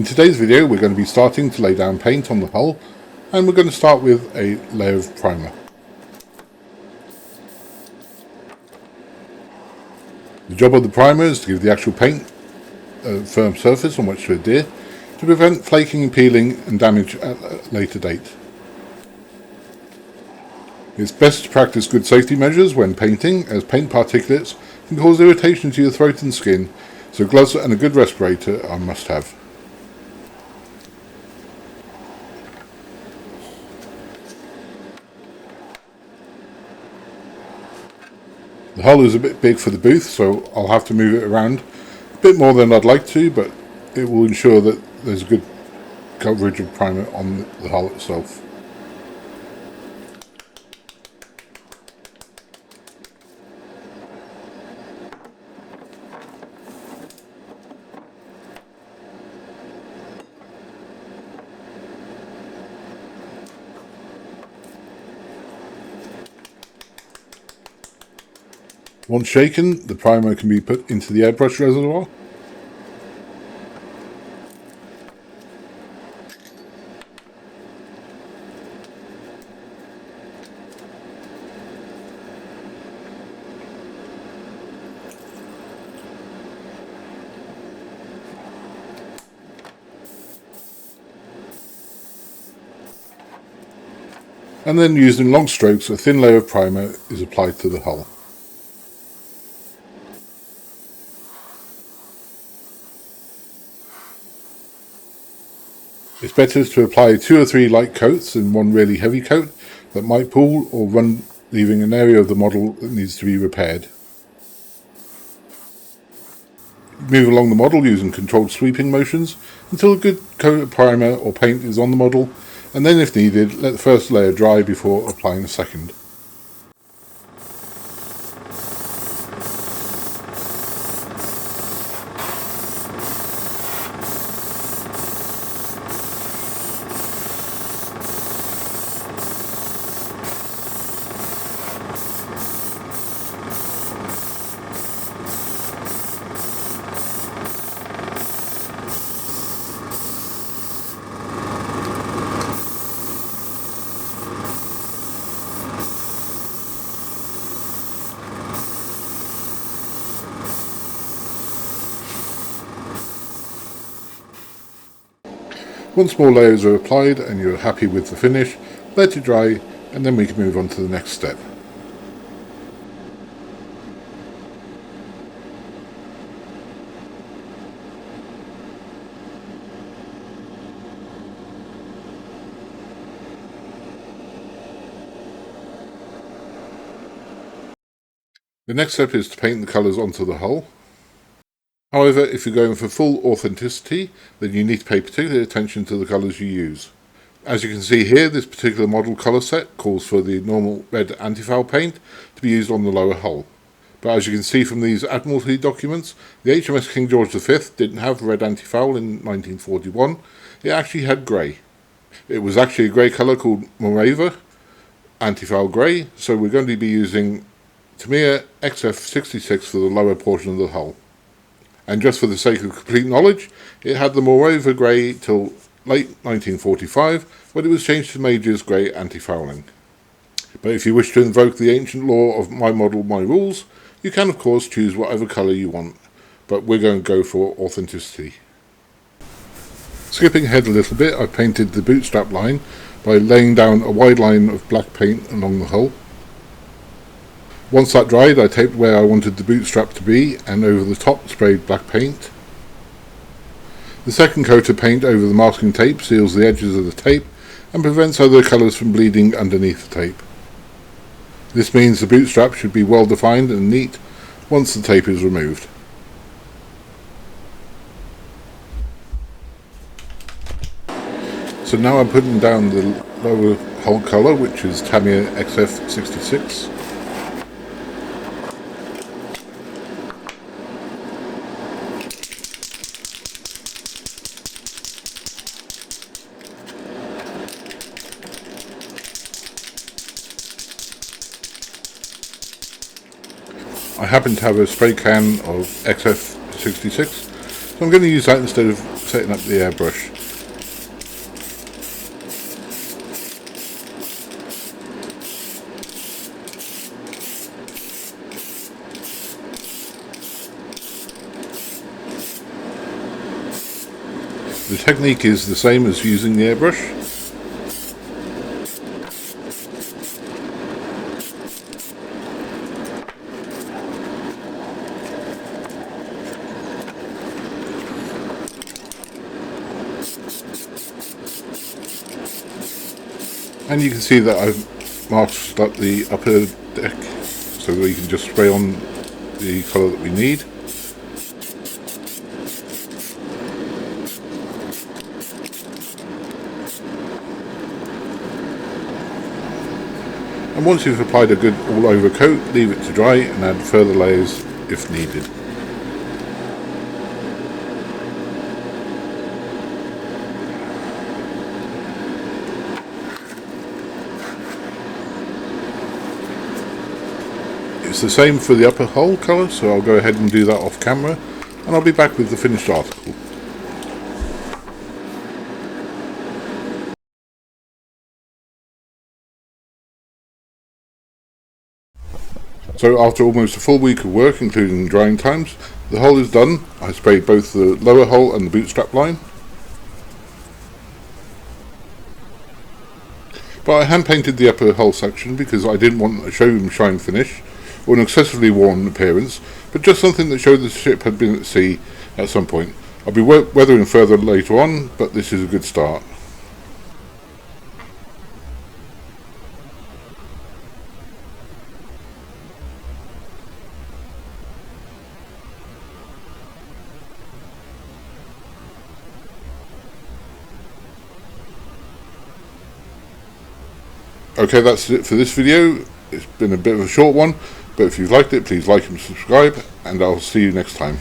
today's video we're going to be starting to lay down paint on the hull, and we're going to start with a layer of primer. The job of the primer is to give the actual paint a firm surface on which to adhere to prevent flaking and peeling and damage at a later date. It's best to practice good safety measures when painting, as paint particulates can cause irritation to your throat and skin, so gloves and a good respirator are a must-have. The hull is a bit big for the booth, so I'll have to move it around a bit more than I'd like to, but it will ensure that there's good coverage of primer on the hull itself. Once shaken, the primer can be put into the airbrush reservoir. And then using long strokes, a thin layer of primer is applied to the hull. It's better to apply 2 or 3 light coats than one really heavy coat that might pull or run, leaving an area of the model that needs to be repaired. Move along the model using controlled sweeping motions until a good coat of primer or paint is on the model, and then if needed, let the first layer dry before applying the second. Once more layers are applied and you're happy with the finish, let it dry, and then we can move on to the next step. The next step is to paint the colours onto the hull. However, if you're going for full authenticity, then you need to pay particular attention to the colours you use. As you can see here, this particular model colour set calls for the normal red anti-foul paint to be used on the lower hull. But as you can see from these Admiralty documents, the HMS King George V didn't have red anti-foul in 1941, it actually had grey. It was actually a grey colour called Morava anti-foul grey, so we're going to be using Tamiya XF66 for the lower portion of the hull. And just for the sake of complete knowledge, it had the Morava grey till late 1945, when it was changed to Major's grey anti-fouling. But if you wish to invoke the ancient law of my model, my rules, you can of course choose whatever colour you want, but we're going to go for authenticity. Skipping ahead a little bit, I painted the bootstrap line by laying down a wide line of black paint along the hull. Once that dried, I taped where I wanted the bootstrap to be, and over the top sprayed black paint. The second coat of paint over the masking tape seals the edges of the tape and prevents other colours from bleeding underneath the tape. This means the bootstrap should be well defined and neat once the tape is removed. So now I'm putting down the lower hull colour, which is Tamiya XF66. I happen to have a spray can of XF66, so I'm going to use that instead of setting up the airbrush. The technique is the same as using the airbrush. And you can see that I've marked up the upper deck so that we can just spray on the colour that we need. And once you've applied a good all-over coat, leave it to dry and add further layers if needed. It's the same for the upper hull colour, so I'll go ahead and do that off camera, and I'll be back with the finished article. So after almost a full week of work, including drying times, the hull is done. I sprayed both the lower hull and the bootstrap line. But I hand painted the upper hull section because I didn't want a showroom shine finish or an excessively worn appearance, but just something that showed the ship had been at sea at some point. I'll be weathering further later on, but this is a good start. Okay, that's it for this video. It's been a bit of a short one, but if you've liked it, please like and subscribe, and I'll see you next time.